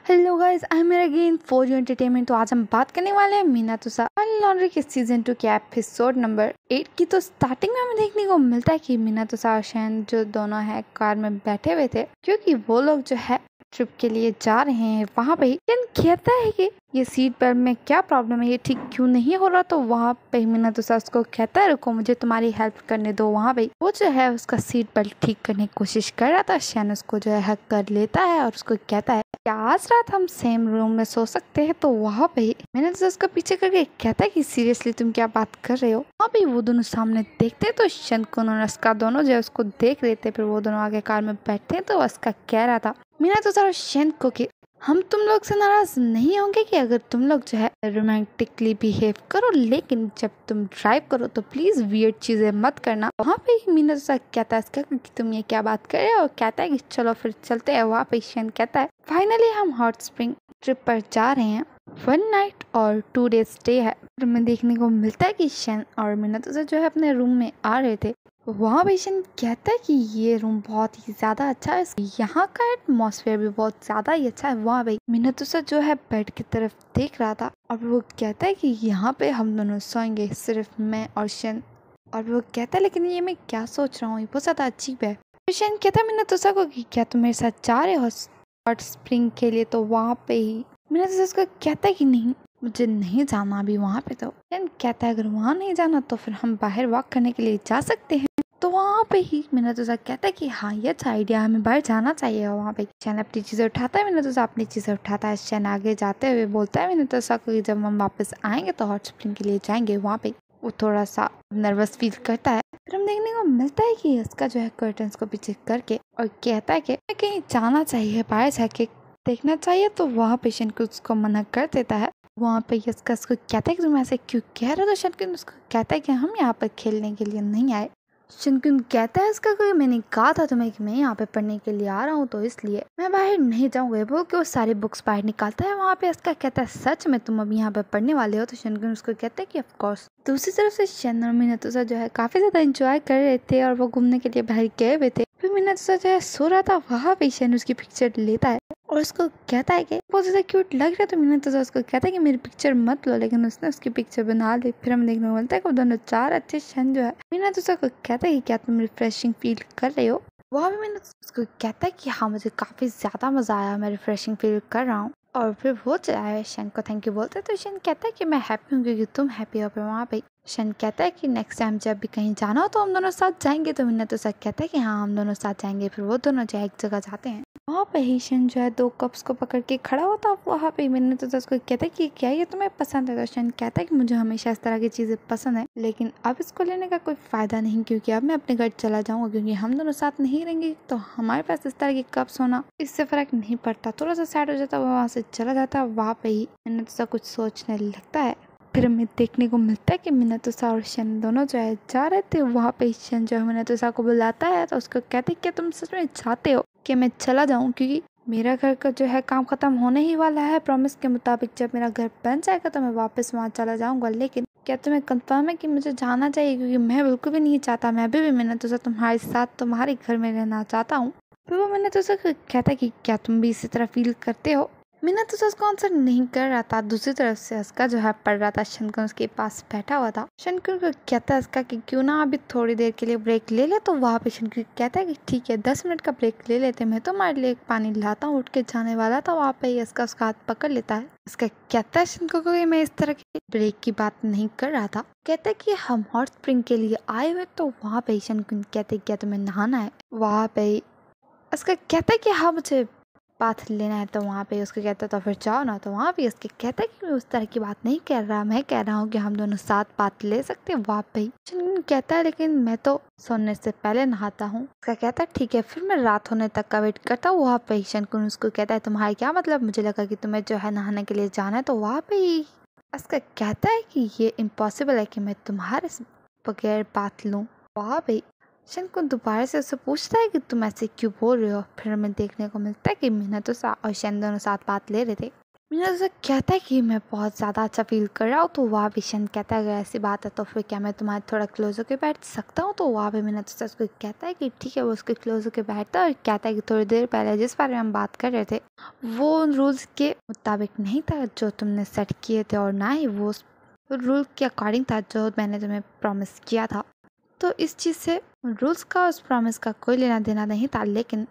Hello guys, I am here again for your entertainment. तो आज हम बात करने वाले हैं मीना तुषार लॉन्ड्री के सीजन 2 के एपिसोड नंबर 8 की। तो स्टार्टिंग में हमें देखने को मिलता है कि मीना तुषार और शैन जो दोनों है कार में बैठे हुए थे, क्योंकि वो लोग जो है ट्रिप के लिए जा रहे हैं। वहाँ पे शैन कहता है कि ये सीट बेल्ट में क्या प्रॉब्लम है, ये ठीक क्यों नहीं हो रहा। तो वहाँ पे मीना तुषार उसको कहता है रुको मुझे तुम्हारी हेल्प करने दो। वहाँ पे वो जो है उसका सीट बेल्ट ठीक करने की कोशिश कर रहा था। शैन उसको जो है हक कर लेता है और उसको कहता है क्या आज रात हम सेम रूम में सो सकते हैं। तो वहाँ पे मैंने तो उसका पीछे करके कहता है कि सीरियसली तुम क्या बात कर रहे हो। वहाँ पे वो दोनों सामने देखते तो शंकुन और अस्का दोनों जो है उसको देख रहे थे। फिर वो दोनों आगे कार में बैठते तो अस्का कह रहा था मीना तो सारा शंक को कि हम तुम लोग से नाराज नहीं होंगे कि अगर तुम लोग जो है रोमांटिकली बिहेव करो, लेकिन जब तुम ड्राइव करो तो प्लीज वियर्ड चीजें मत करना। वहाँ पे मीना तो कहता है कि तुम ये क्या बात कर रहे हो, और कहता है कि चलो फिर चलते हैं। वहाँ पे शन कहता है फाइनली हम हॉट स्प्रिंग ट्रिप पर जा रहे हैं। 1 नाइट और 2 डेज स्टे है। में देखने को मिलता है कि शन और मीना तो जो है अपने रूम में आ रहे थे। वहाँ पे शन कहता है कि ये रूम बहुत ही ज्यादा अच्छा है, यहाँ का एटमॉस्फेयर भी बहुत ज्यादा ही अच्छा है। वहाँ पे मीना जो है बेड की तरफ देख रहा था और वो कहता है कि यहाँ पे हम दोनों सोएंगे, सिर्फ मैं और शन। और वो कहता है लेकिन ये मैं क्या सोच रहा हूँ, ये बहुत ज्यादा अजीब है। शन कहता है मीना को कि क्या तुम मेरे साथ जा रहे हो हॉट स्प्रिंग के लिए। तो वहाँ पे ही मीना को कहता है कि नहीं मुझे नहीं जाना अभी वहाँ पे। तो कहता है अगर वहाँ नहीं जाना तो फिर हम बाहर वॉक करने के लिए जा सकते हैं। तो वहाँ पे ही मीना कहता है कि हाँ ये अच्छा आइडिया, हमें बाहर जाना चाहिए। वहाँ पे शैन अपनी चीजें उठाता है, मीना अपनी चीजें उठाता है। शैन आगे जाते हुए बोलता है मीना को जब हम वापस आएंगे तो हॉट स्प्रिंग के लिए जाएंगे। वहाँ पे वो थोड़ा सा नर्वस फील करता है। फिर हम देखने को मिलता है कि इसका जो है कर्टन्स को पीछे करके और कहता है कि कहीं जाना चाहिए, बाहर जाके देखना चाहिए। तो वहाँ पे शंकुन उसको मना कर देता है। वहाँ पे यस्का उसको कहता है कि तुम ऐसे क्यों कह रहे हो। तो शंकुन उसको कहता है कि हम यहाँ पर खेलने के लिए नहीं आए। शंकुन कहता है इसका कोई मैंने कहा था तुम्हें कि मैं यहाँ पे पढ़ने के लिए आ रहा हूँ, तो इसलिए मैं बाहर नहीं जाऊँगा। बोल के वो सारी बुक्स बाहर निकालता है। वहाँ पे इसका कहता है सच में तुम अब यहाँ पे पढ़ने वाले हो। तो शंकुन उसको कहता है कि ऑफ कोर्स। दूसरी तरफ से शन और मीना जो है काफी ज्यादा एंजॉय कर रहे थे और वो घूमने के लिए बाहर गए हुए थे। फिर मीना जो है सो रहा था। वहाँ पे शन उसकी पिक्चर लेता है और उसको कहता है कि बहुत ज्यादा क्यूट लग रहा है। तो मीना उसको कहता है कि मेरी पिक्चर मत लो, लेकिन उसने उसकी पिक्चर बना ली। फिर हम देखने को मिलता है कि दोनों चार अच्छे शन जो है मीना को कहता है कि क्या तुम रिफ्रेशिंग फील कर रहे हो। वहाँ भी मीना उसको कहता है कि हाँ मुझे काफी ज्यादा मजा आया, मैं रिफ्रेशिंग फील कर रहा हूँ। और फिर वो चाहे शन को थैंक यू बोलते हैं। तो शन कहता है कि मैं हैप्पी हूँ क्योंकि तुम हैप्पी हो। फिर वहाँ पे शन कहता है कि नेक्स्ट टाइम जब भी कहीं जाना हो तो हम दोनों साथ जाएंगे। तो मीना कहता है कि हाँ हम दोनों साथ जाएंगे। फिर वो दोनों जो है एक जगह जाते हैं। वहाँ पे ही शन जो है 2 कप्स को पकड़ के खड़ा होता। वहाँ पे मैंने उसको कहता है कि क्या ये तुम्हें पसंद है। तो शन कहता है कि मुझे हमेशा इस तरह की चीजें पसंद है, लेकिन अब इसको लेने का कोई फायदा नहीं क्योंकि अब मैं अपने घर चला जाऊंगा, क्योंकि हम दोनों साथ नहीं रहेंगे तो हमारे पास इस तरह के कप्स होना इससे फर्क नहीं पड़ता। थोड़ा सा सैड हो जाता है, वहाँ से चला जाता है। वहाँ पे ही मैंने कुछ सोचने लगता है। फिर हमें देखने को मिलता है कि मीना और शन दोनों जो है जा रहे थे। वहाँ पे शन जो है मीना को बुलाता है तो उसको कहते क्या तुम सच में चाहते हो कि मैं चला जाऊँ, क्योंकि मेरा घर का जो है काम खत्म होने ही वाला है। प्रॉमिस के मुताबिक जब मेरा घर बन जाएगा तो मैं वापस वहाँ चला जाऊंगा, लेकिन क्या तुम्हें कंफर्म है कि मुझे जाना चाहिए, क्योंकि मैं बिल्कुल भी नहीं चाहता, मैं भी मैंने तुम्हारे साथ तुम्हारे घर में रहना चाहता हूँ। फिर वो मैंने कहता है कि क्या तुम भी इसी तरह फील करते हो। मीना उसको आंसर नहीं कर रहा था। दूसरी तरफ से उसका जो है पढ़ रहा था। शंकुन उसके पास बैठा हुआ था। शंकुन को कहता है उसका कि क्यों ना अभी थोड़ी देर के लिए ब्रेक ले ले। तो वहाँ पे शंकुन कहता है कि ठीक है 10 मिनट का ब्रेक ले लेते, मैं तुम्हारे लिए पानी लाता हूँ। उठ के जाने वाला था। वहाँ पे उसका हाथ पकड़ लेता है। उसका कहता है शंकुन को मैं इस तरह के ब्रेक की बात नहीं कर रहा था। कहता है कि हम हॉट स्प्रिंग के लिए आए हुए। तो वहाँ पे शंकुन कहते क्या तुम्हें नहाना है। वहाँ पे उसका कहता है कि हाँ मुझे बात लेना है। तो वहाँ पे उसको कहता है तो फिर जाओ ना। तो वहाँ पे उसके कहता है कि मैं उस तरह की बात नहीं कर रहा, मैं कह रहा हूँ कि हम दोनों साथ बात ले सकते हैं। वहाँ पे शंकुन कहता है लेकिन मैं तो सोने से पहले नहाता हूँ। उसका कहता है ठीक है फिर मैं रात होने तक का वेट करता हूँ। वहाँ पे शंकुन उसको कहता है तुम्हारा क्या मतलब, मुझे लगा कि तुम्हें जो है नहाने के लिए जाना है। तो वहाँ पे ही उसका कहता है कि ये इम्पॉसिबल है कि मैं तुम्हारे बगैर बात लूँ। वहाँ पे शंकुन दोबारा से उससे पूछता है कि तुम ऐसे क्यों बोल रहे हो। फिर हमें देखने को मिलता है कि मीना और शन दोनों साथ बात ले रहे थे। मीना तुसा कहता है कि मैं बहुत ज़्यादा अच्छा फील कर रहा हूँ। तो वहाँ पे शन कहता है अगर ऐसी बात है तो फिर क्या मैं तुम्हारे थोड़ा क्लोज होकर बैठ सकता हूँ। तो वहाँ पे मीना तुसा उसको कहता है कि ठीक है। वो उसके क्लोज होकर बैठता है और कहता है कि थोड़ी देर पहले जिस बारे में हम बात कर रहे थे वो उन रूल्स के मुताबिक नहीं था जो तुमने सेट किए थे, और ना ही वो रूल के अकॉर्डिंग था जो मैंने तुम्हें प्रॉमिस किया था। तो इस चीज़ से रूल्स का उस प्रॉमिस का कोई लेना देना नहीं था, लेकिन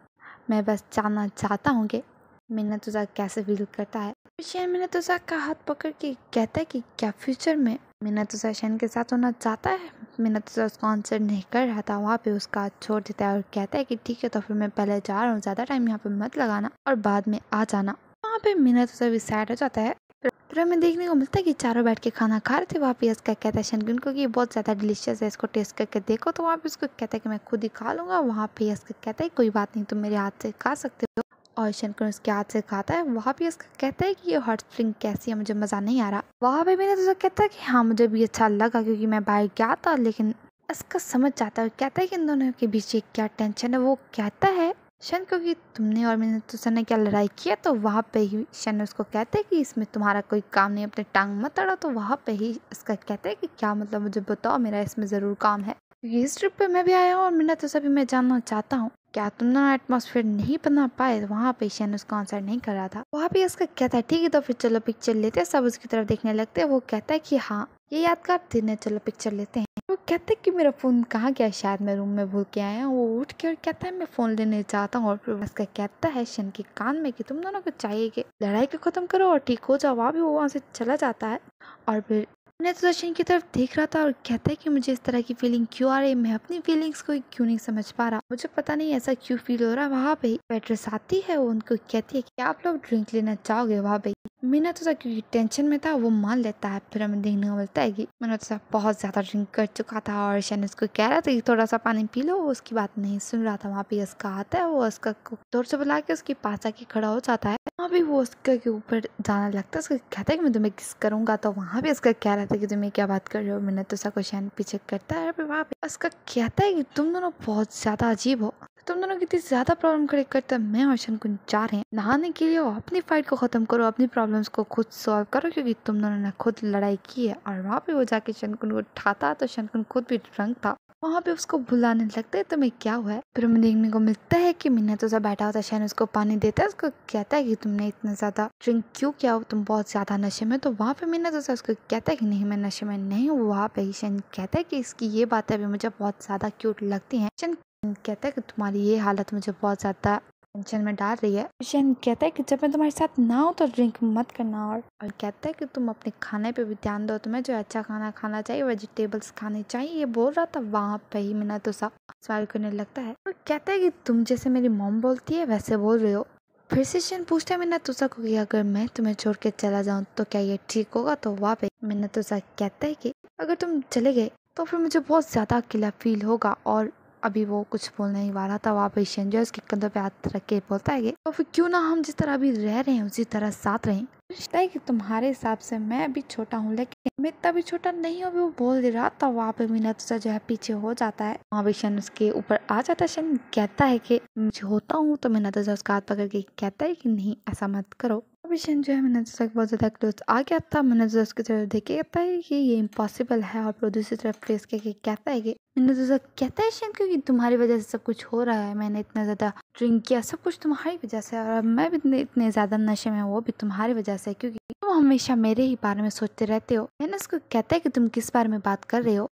मैं बस जानना चाहता हूँ कि मीना तुसा कैसे फील करता है। शैन मीना तुसा का हाथ पकड़ के कहता है कि क्या फ्यूचर में मीना तुसा शैन के साथ होना चाहता है। मीना तुसा उसको आंसर नहीं कर रहा था, वहाँ पे उसका हाथ छोड़ देता है और कहता है कि ठीक है तो फिर मैं पहले जा रहा हूँ, ज़्यादा टाइम यहाँ पे मत लगाना और बाद में आ जाना। वहाँ पे मीना तुसा भी सैड हो जाता है। फिर हमें देखने को मिलता है कि चारों बैठ के खाना खा रहे थे। वहाँ पे इसका कहता है शनगुन को कि ये बहुत ज़्यादा डिलीशियस है, इसको टेस्ट करके देखो। तो वहाँ पे उसको कहता है कि मैं खुद ही खा लूँगा। वहाँ पे इसका कहता है कोई बात नहीं, तुम मेरे हाथ से खा सकते हो। और शनकुन उसके हाथ से खाता है। वहाँ पे इसका कहता है कि ये हॉट स्प्रिंग कैसी है, मुझे मज़ा नहीं आ रहा। वहाँ पे मैंने तो कहता है कि हाँ मुझे भी अच्छा लगा क्योंकि मैं बाहर गया था, लेकिन इसका समझ जाता है। कहता है कि इन दोनों के बीच ये क्या टेंशन है। वो कहता है शन क्योंकि तुमने और मैंने तो ने क्या लड़ाई किया। तो वहाँ पे ही शन उसको कहते हैं कि इसमें तुम्हारा कोई काम नहीं, अपने टांग मत अड़ो। तो वहाँ पे ही इसका कहता है कि क्या मतलब, मुझे बताओ, मेरा इसमें ज़रूर काम है क्योंकि इस ट्रिप पे मैं भी आया हूँ और मैंने तो सभी मैं जानना चाहता हूँ क्या तुम ना एटमॉस्फेयर नहीं बना पाए। वहाँ पे शन उसको आंसर नहीं कर रहा था। वहाँ पे इसका कहता है ठीक है तो फिर चलो पिक्चर लेते हैं। सब उसकी तरफ देखने लगते हैं। वो कहता है कि हाँ ये यादगार दिन है, चलो पिक्चर लेते हैं। वो कहते हैं कि मेरा फ़ोन कहाँ गया, शायद मैं रूम में भूल के आया हूँ। वो उठ के और कहता है मैं फ़ोन लेने चाहता हूँ। और फिर उसका कहता है शन के कान में कि तुम दोनों को चाहिए कि लड़ाई को ख़त्म करो और ठीक हो जाओ। वहाँ भी वो वहाँ से चला जाता है। और फिर मैं तो शन की तरफ देख रहा था और कहता है कि मुझे इस तरह की फीलिंग क्यों आ रही है, मैं अपनी फीलिंग्स को क्यों नहीं समझ पा रहा, मुझे पता नहीं ऐसा क्यों फील हो रहा है। वहाँ पे वेट्रेस आती है, वो उनको कहती है कि आप लोग ड्रिंक लेना चाहोगे। वहाँ पे मीना तो क्योंकि टेंशन में था वो मान लेता है। फिर हमें देखने को मिलता है कि मीना तो बहुत ज्यादा ड्रिंक कर चुका था और शन उसको कह रहा था कि थोड़ा सा पानी पी लो। वो उसकी बात नहीं सुन रहा था। वहाँ पे इसका आता है, वो उसका जोर से बुला के उसके पास आके खड़ा हो जाता है। वहाँ भी वो उसके ऊपर जाना लगता है। उसको कहता है कि मैं तुम्हें किस करूंगा। तो वहाँ भी उसका कह रहा था कि तुम्हें क्या बात कर रहे हो। मैंने तो उसका शन पीछे करता है। फिर वहाँ पे उसका कहता है कि तुम दोनों बहुत ज्यादा अजीब हो, तुम दोनों कितनी ज्यादा प्रॉब्लम क्रिएट करते हैं। मैं और शनकुन जा रहे हैं नहाने के लिए और अपनी फाइट को खत्म करो, अपनी प्रॉब्लम्स को खुद सॉल्व करो क्योंकि तुम दोनों ने खुद लड़ाई की है। और वहाँ पे वो जाके शनकुन को उठाता तो शनकुन खुद भी ड्रंक था। वहाँ पे उसको बुलाने लगता है तुम्हें क्या हुआ है। फिर हमें देखने को मिलता है कि मिन्ना तो बैठा होता है। शन उसको पानी देता है। उसको कहता है कि तुमने इतना ज्यादा ड्रिंक क्यों किया, तुम बहुत ज्यादा नशे में। तो वहाँ पे मिन्ना तो उसको कहता है कि नहीं मैं नशे में नहीं हूँ। वहाँ पे ही शन कहता है कि इसकी ये बातें अभी मुझे बहुत ज्यादा क्यूट लगती है। शन कहता है कि तुम्हारी ये हालत मुझे बहुत ज्यादा टेंशन में डाल रही है। शन कहता है कि जब मैं तुम्हारे साथ ना हो तो ड्रिंक मत करना। और कहता है कि तुम अपने खाने पे भी ध्यान दो, तुम्हें जो अच्छा खाना खाना चाहिए, वेजिटेबल्स खाने चाहिए, ये बोल रहा था। वहाँ पे ही मिना तो सवाल करने लगता है और कहता है कि तुम जैसे मेरी मॉम बोलती है वैसे बोल रहे हो। फिर से शन पूछता है मिना तुसा को कि अगर मैं तुम्हें छोड़ के चला जाऊँ तो क्या ये ठीक होगा। तो वहाँ पे मिना तुसा कहता है कि अगर तुम चले गए तो फिर मुझे बहुत ज्यादा अकेला फील होगा। और अभी वो कुछ बोलने ही वाला था। वहाँ पे शन जो उसके कंधों पे हाथ रख के बोलता है कि तो फिर क्यों ना हम जिस तरह अभी रह रहे हैं उसी तरह साथ रहें। रिश्ता है कि तुम्हारे हिसाब से मैं अभी छोटा हूँ लेकिन मैं इतना भी छोटा नहीं हूँ। अभी वो बोल दे रहा था। वहाँ पे मीना तुसा जो है पीछे हो जाता है। वहाँ पे शन उसके ऊपर आ जाता है। शन कहता है कि मुझे होता हूँ। तो मीना तुसा उसका हाथ पकड़ के कहता है कि नहीं ऐसा मत करो। अभी शन जो है मीना तुसा बहुत ज्यादा क्लोज आ गया था। मीना तुसा उसकी तरफ देख के कहता है कि ये इम्पॉसिबल है और फिर दूसरी तरफ फेस करके कहता है कि मीना तुसा कहता है शन क्योंकि तुम्हारी वजह से सब कुछ हो रहा है, मैंने इतना ज्यादा ड्रिंक किया, सब कुछ तुम्हारी वजह से। और मैं भी इतने ज्यादा नशे में, वो भी तुम्हारी वजह से क्योंकि तुम हमेशा मेरे ही बारे में सोचते रहते हो। मैंने उसको कहता है कि तुम किस बारे में बात कर रहे हो।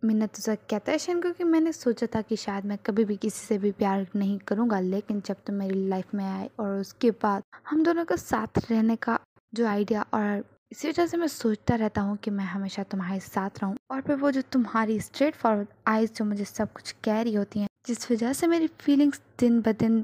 मीना तुसा कहता है शन क्योंकि मैंने सोचा था कि शायद मैं कभी भी किसी से भी प्यार नहीं करूंगा, लेकिन जब तुम मेरी लाइफ में आए और उसके बाद हम दोनों का साथ रहने का जो आइडिया, और इसी वजह से मैं सोचता रहता हूँ कि मैं हमेशा तुम्हारे साथ रहूं। और फिर वो जो तुम्हारी स्ट्रेट फॉरवर्ड आईज जो मुझे सब कुछ कह रही होती हैं, जिस वजह से मेरी फीलिंग्स दिन ब दिन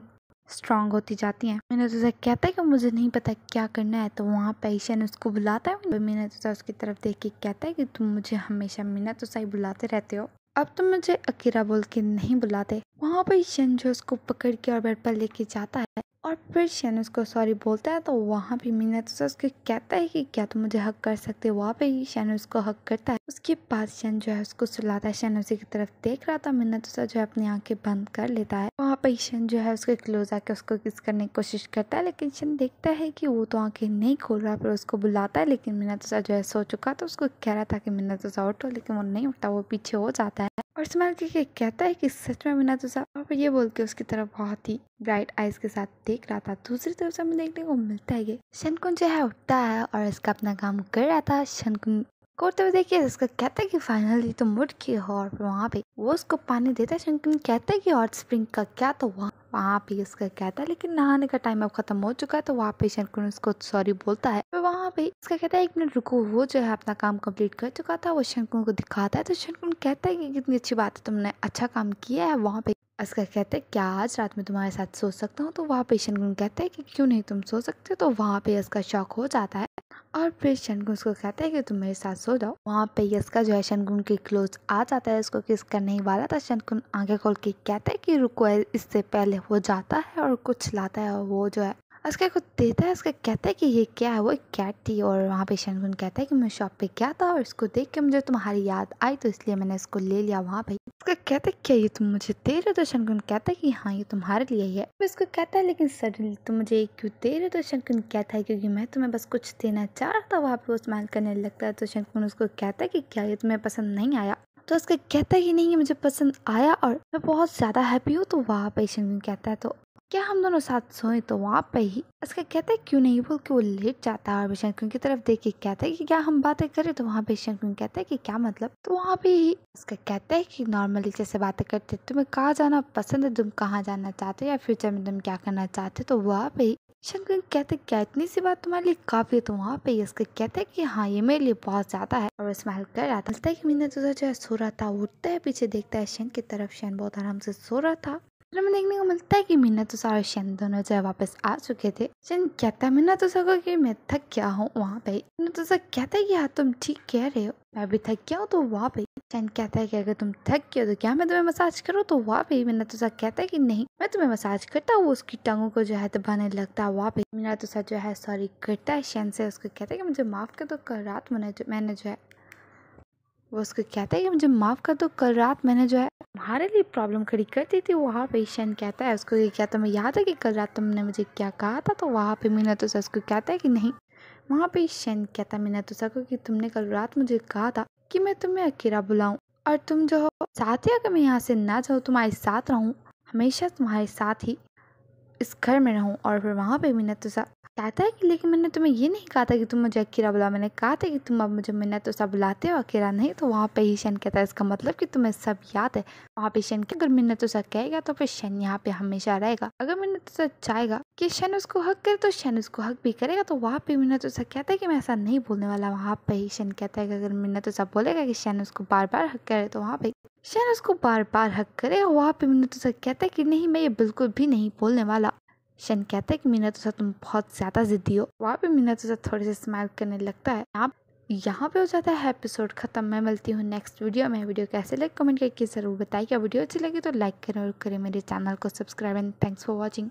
स्ट्रांग होती जाती हैं। मैंने तुझे कहता है कि मुझे नहीं पता क्या करना है। तो वहाँ पे ईशन उसको बुलाता है। मैंने तुझे उसकी तरफ देख के कहता है कि तुम मुझे हमेशा मीना तो सही बुलाते रहते हो, अब तुम मुझे अकीरा बोल के नहीं बुलाते। वहाँ पे ईशन जो उसको पकड़ के और बेड पर लेके जाता है। और फिर शन उसको सॉरी बोलता है तो वहाँ पे मीनातोसा उसको कहता है कि क्या तुम मुझे हक कर सकते हो। वहाँ पे ही शन उसको हक करता है। उसके बाद शन जो है उसको सुलाता है। शन उसी की तरफ देख रहा था। मीनातोसा जो है अपनी आंखें बंद कर लेता है। वहाँ पे शन जो है उसके क्लोज आके उसको किस करने की कोशिश करता है, लेकिन शन देखता है कि वो तो आंखें नहीं खोल रहा। फिर उसको बुलाता है, लेकिन मीनातोसा जो है सो चुका। तो उसको कह रहा था कि मीनातोसा उठो, लेकिन वो नहीं उठता, वो पीछे हो जाता है और स्माइल के कहता है कि सच में मीनातोसा। और ये बोल के उसकी तरफ बहुत ही ब्राइट आइज के साथ देख रहा था। दूसरी तरफ से हमें देखने को मिलता है कि शनकुन जो है उठता है और इसका अपना काम कर रहा था। शनकुन करते हुए देखिए इसका कहता है कि फाइनली तुम उठ के हो। और वहाँ पे वो उसको पानी देता है। शनकुन कहता है कि हॉट स्प्रिंग का क्या, तो वहाँ पे उसका कहता है लेकिन नहाने का टाइम अब खत्म हो चुका है। तो वहाँ पे शनकुन उसको सॉरी बोलता है। तो वहाँ पे इसका कहता है 1 मिनट रुको। वो जो है अपना काम कंप्लीट कर चुका था। वो शनकुन को दिखाता है। तो शनकुन कहता है कि कितनी अच्छी बात है, तुमने अच्छा काम किया है। वहाँ पे उसका कहता है क्या आज रात में तुम्हारे साथ सो सकता हूँ। तो वहाँ पे शनकुन कहता है कि क्यों नहीं, तुम सो सकते हो। तो वहाँ पे इसका शौक हो जाता है और फिर शनकुन उसको कहता है कि तुम मेरे साथ सो जाओ। वहाँ पे यस्का जो है शनकुन के क्लोज आ जाता है। उसको किस करने ही वाला था। शनकुन आंखें खोल के कहता है कि रुको, इससे पहले वो जाता है और कुछ लाता है और वो जो है उसके को देता है। उसका कहता है कि ये क्या है। वो एक कैट थी। और वहाँ पे शनकुन कहता है कि मैं शॉप पे गया था और इसको देख के मुझे तुम्हारी याद आई, तो इसलिए मैंने इसको ले लिया। वहाँ पे उसका कहता है क्या ये तुम मुझे दे रहे हो। तो शनकुन कहता है कि हाँ ये तुम्हारे लिए ही है। इसको कहता है लेकिन सडनली तुम मुझे ये क्यों दे रहे हो। तो शनकुन कहता है क्योंकि मैं तुम्हें बस कुछ देना चाह रहा था। वहाँ पे वो स्माइल करने लगता है। तो शनकुन उसको कहता है कि क्या ये तुम्हें पसंद नहीं आया। तो उसका कहता है कि नहीं, ये मुझे पसंद आया और मैं बहुत ज्यादा हैप्पी हूँ। तो वहाँ पे शनकुन कहता है तो क्या हम दोनों साथ सोए। तो वहाँ पे ही उसका कहता है क्यों नहीं, बोल के वो लेट जाता है और शनकुन की तरफ देख के कहता है कि क्या हम बातें करें। तो वहाँ पे शनकुन कहता है कि क्या मतलब। तो वहाँ पे ही उसका कहता है कि नॉर्मली जैसे बातें करते, तुम्हें कहाँ जाना पसंद है, तुम कहाँ जाना चाहते हो या फ्यूचर में तुम क्या करना चाहते हो। तो वहाँ पे ही शनकुन कहते क्या इतनी सी बात तुम्हारे लिए काफी है। तो वहाँ पे ही उसका कहता है कि हाँ ये मेरे लिए बहुत ज्यादा है और स्माइल कर रहा था। कि मीनातोसा जो है सो रहा था। उठता है, पीछे देखता है शन की तरफ। शन बहुत आराम से सो रहा था। हमें देखने को मिलता है कि मीनातोसा और शन दोनों जो है वापस आ चुके थे। शन कहता है मीनातोसा को कि मैं थक गया हूँ। वहाँ पे मीनातोसा कहता है कि हाँ तुम ठीक कह रहे हो, मैं भी थक गया हूँ। तो वहाँ पे शन कहता है कि अगर तुम थक गए हो तो क्या मैं तुम्हें मसाज करूँ। तो वहाँ पे मीनातोसा कहता है कि नहीं, मैं तुम्हें मसाज करता हूँ। वो उसकी टांगों को जो है दबाने लगता है। वहाँ पे मीनातोसा जो है सॉरी करता है शन से। उसको कहता है कि मुझे माफ कर दो, कल रात मैंने जो है वो उसको कहता है कि मुझे माफ कर दो, कल रात मैंने जो है तुम्हारे लिए प्रॉब्लम खड़ी कर दी थी। वहाँ पे शन कहता है उसको कि क्या तुम्हें याद है कि कल रात तुमने मुझे क्या कहा था। तो वहाँ पे मीनातोसा उसको कहता है कि नहीं। वहाँ पे शन कहता है मीनातोसा को कि तुमने कल रात मुझे कहा था कि मैं तुम्हें अकेला बुलाऊं और तुम जो हो साथ ही, अगर मैं यहाँ से ना जाऊँ तुम्हारे साथ रहूँ, हमेशा तुम्हारे साथ ही इस घर में रहूं। और फिर वहाँ पे मीनातोसा कहता है कि लेकिन मैंने तुम्हें ये नहीं कहा था कि तुम मुझे अकेला बुला, मैंने कहा था कि तुम अब मुझे मीनातोसा बुलाते हो, अकेला नहीं। तो वहाँ पे ही शन कहता है इसका मतलब कि तुम्हें सब याद है। वहाँ पे शन अगर मीनातोसा कहेगा तो फिर शन यहाँ पे हमेशा रहेगा। अगर मीनातोसा चाहेगा कि शन उसको हक करे तो शन उसको हक भी करेगा। तो वहाँ पे मीनातोसा कहता है कि मैं ऐसा नहीं बोलने वाला। वहाँ पे ही शन कहता है कि अगर मीनातोसा बोलेगा कि शन उसको बार बार हक करे तो वहाँ पे शन उसको बार बार हक करेगा। वहाँ पे मीनातोसा कहता है कि नहीं, मैं ये बिल्कुल भी नहीं बोलने वाला। शन कहता है कि मीनातोसा तुम बहुत ज्यादा जिद्दी हो। वहाँ पे मीनातोसा थोड़े से स्माइल करने लगता है। यहाँ पे हो जाता है एपिसोड खत्म। मैं मिलती हूँ नेक्स्ट वीडियो में। वीडियो कैसे लगे कमेंट करके जरूर बताइए। वीडियो अच्छी लगी तो लाइक करें और करें मेरे चैनल को subscribe and thanks for watching.